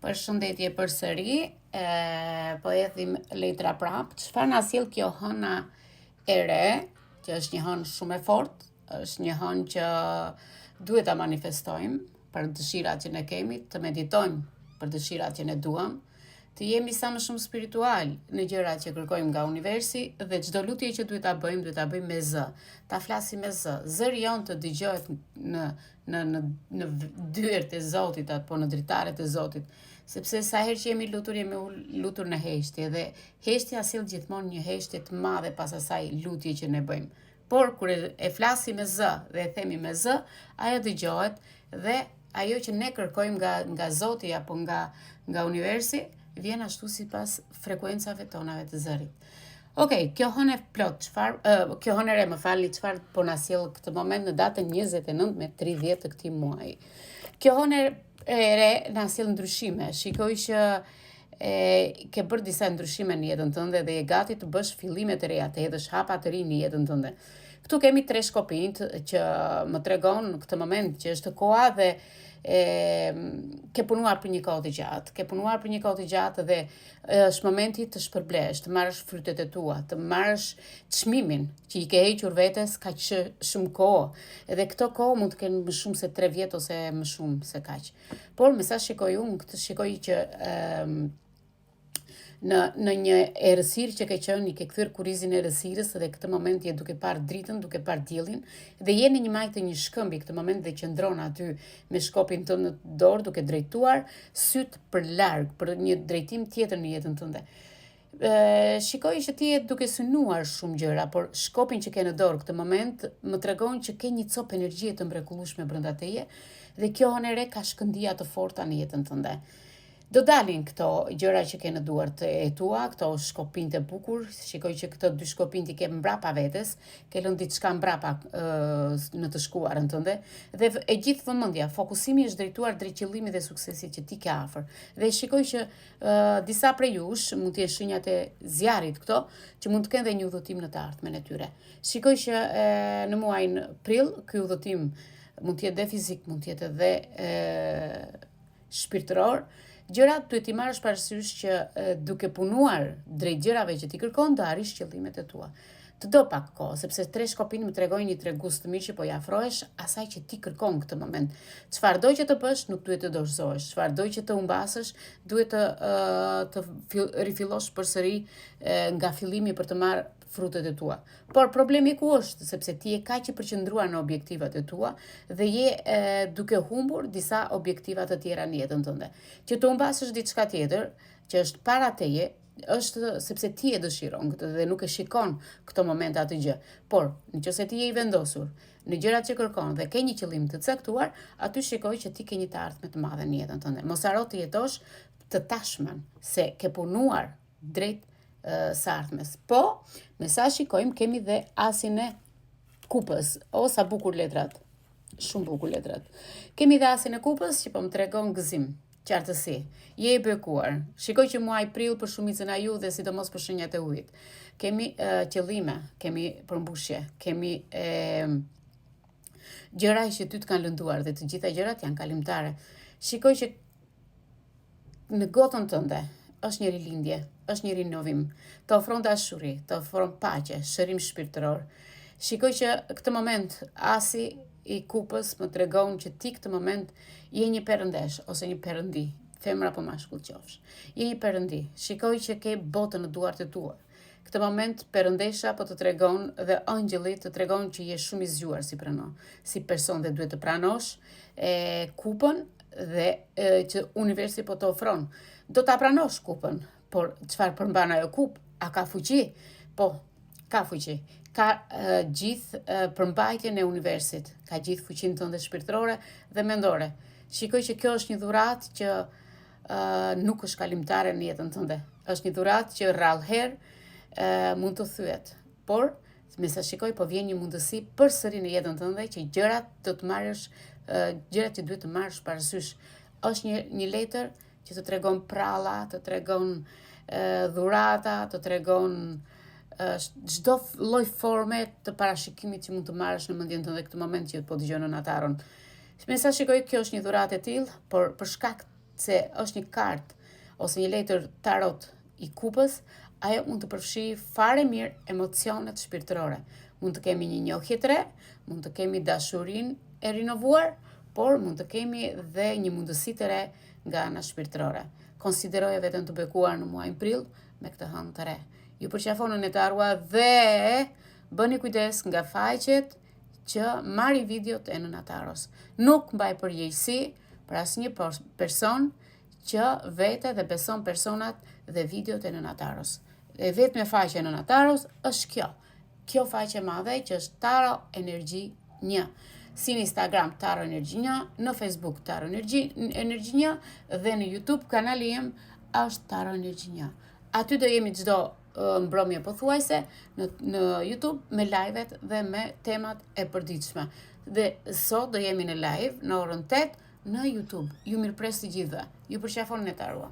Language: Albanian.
Përshëndetje përsëri, po hedhim letra prap. Çfarë na sjell kjo hëna e re, që është një hënë shumë e fortë, është një hënë që duhet ta manifestojmë për dëshirat që ne kemi, të meditojmë për dëshirat që ne duam, të jemi sa më shumë spiritual në gjërat që kërkojmë nga universi dhe çdo lutje që duhet ta bëjmë me zë. Ta flasim me zë. Zëri jon të dëgjohet në dyert e Zotit apo në dritaret e Zotit. Sepse sa herë që jemi lutur në heshtje dhe heshtja sjell gjithmonë një heshtje të madhe pas asaj lutje që ne bëjmë. Por kur e flasim me zë dhe e themi me zë, ajo dëgjohet dhe ajo që ne kërkojmë nga Zoti apo nga universi vjen ashtu sipas frekuencave tonave të zërit. Okej, kjo hënë plot, kjo hënë re, çfarë po na sjell këtë moment në datën 29/30 të këtij muaji. Kjo hënë e re na sjell ndryshime. Shikoj që ke bërë disa ndryshime në jetën tënde dhe je gati të bësh fillime të reja, të hedhësh hapa të ri në jetën tënde. Këtu kemi 3 shkopinj që më tregon në këtë moment që është koha dhe ke punuar për një kohë të gjatë, dhe është momenti të shpërblesh, të marrësh frytet e tua, të marrësh çmimin që i ke hequr vetes kaq shumë kohë. Edhe këto kohë mund të kenë më shumë se 3 vjet ose më shumë se kaq. Por me sa shikoj unë, shikoj që në një errësirë që ke qenë, i ke kthyer kurrizin e errësirës dhe këtë moment je duke parë dritën, duke parë diellin dhe je në një majtë të një shkëmbi këtë moment dhe qëndron aty me shkopin tënd në dorë duke drejtuar syt për larg, për një drejtim tjetër në jetën tënde. Shikoj që ti je duke synuar shumë gjëra, por shkopin që ke në dorë këtë moment më tregon që ke një copë energjie të mrekullueshme brenda teje dhe kjo hënë ka shkëndija të forta në jetën tënde. Do dalin këto gjëra që ke në duart e tua, këto shkopin të bukur, shikoj që këto 2 shkopin ti ke mbrapa vetes, ke lënë diçka mbrapa në të shkuarën tënde, dhe e gjithë vëmendja, fokusimi është drejtuar drejt qëllimit dhe suksesit që ti ke afër. Dhe shikoj që disa prej jush, mund të jenë shenjat e zjarrit këto, që mund të kenë dhe një udhëtim në të ardhmen e tyre. Shikoj që në muajin prill, ky udhëtim mund të jetë dhe fizik, mund të jetë edhe shpirtëror. Gjërat duhet t'i marrësh parasysh që duke punuar drejt gjërave që ti kërkon, do arrish qëllimet e tua. Të do pak kohë, sepse 3 shkopin më tregojnë një tregus të mirë që po i afrohesh asaj që ti kërkon këtë moment. Çfarëdo që të bësh, nuk duhet të dorëzohesh. Çfarëdo që të humbasësh, duhet të rifillosh përsëri nga fillimi për të marrë frutet e tua. Por problemi ku është, sepse ti je kaq i përqendruar në objektivat e tua dhe je duke humbur disa objektiva të tjera në jetën tënde. Që të humbasësh diçka tjetër, që është para teje, është sepse ti e dëshiron këtë dhe nuk e shikon këtë moment atë gjë. Por, nëse ti je i vendosur në gjërat që kërkon dhe ke një qëllim të caktuar, aty shikoj që ti ke një të ardhme të madhe në jetën tënde. Mos haro të jetosh të tashmen se ke punuar drejt së ardhmes. Po, me sa shikojmë, kemi dhe asin e kupës. O, sa bukur letrat. Shumë bukur letrat. Kemi dhe asin e kupës që po më tregon gëzim, qartësi. Je i bekuar. Shikoj që muaj prill për shumicën e ju dhe sidomos për shenjat e ujit. Kemi qëllime, kemi përmbushje, kemi gjëra që ty të kanë lënduar dhe të gjitha gjërat janë kalimtare. Shikoj që në gotën tënde është një rilindje, është një rinovim, të ofron dashuri, të ofron paqe, shërim shpirtëror. Shikoj që këtë moment asi i kupës më tregon që ti këtë moment je një perëndesh ose një perëndi, femër apo mashkull qofsh. Je një perëndi. Shikoj që ke botën në duart e tua. Këtë moment perëndesha po të tregon dhe angjëlli të tregon që je shumë i zgjuar si person dhe duhet të pranosh kupën dhe që universi po të ofron. Do ta pranosh kupën, por çfarë përmban ajo kupë? A ka fuqi? Po, ka fuqi. Ka gjithë përmbajtjen e universit, ka gjithë fuqinë tënde shpirtërore dhe mendore. Shikoj që kjo është një dhuratë që nuk është kalimtare në jetën tënde. Është një dhuratë që rrallëherë mund të thyet. Por, me sa shikoj, po vjen një mundësi përsëri në jetën tënde që gjërat që duhet të marrësh parasysh. Është një letër që të tregon pralla, të tregon dhurata, të tregon çdo lloj forme të parashikimit që mund të marrësh në mendjen tënde këtë moment që po dëgjon në Nataron. Me sa shikoj, kjo është një dhuratë e tillë, por për shkak se është një kartë ose një letër tarot i kupës, ajo mund të përfshijë fare mirë emocionet shpirtërore. Mund të kemi një njohje të re, mund të kemi dashurinë e rinovuar, por mund të kemi dhe një mundësi të re nga ana shpirtërore. Konsideroje veten të bekuar në muajin prill me këtë hënë të re. Ju përqafonën e të arrua dhe bëni kujdes nga faqet që marri videot e Nëna Taros. Nuk mbaj përgjegjësi për asnjë person që vete dhe beson personat dhe videot e Nëna Taros. E vetme faqe e Nëna Taros është kjo. Kjo faqe madhe që është Taro Energji 1. Si në Instagram Taro Energji 1, në Facebook Taro Energji 1 dhe në YouTube kanali im është Taro Energji 1. Aty do jemi çdo mbrëmje pothuajse në YouTube me live-et dhe me temat e përditshme. Dhe sot do jemi në live në orën 8 në YouTube. Ju mirëpres të gjithëve. Ju përqafon në të arua.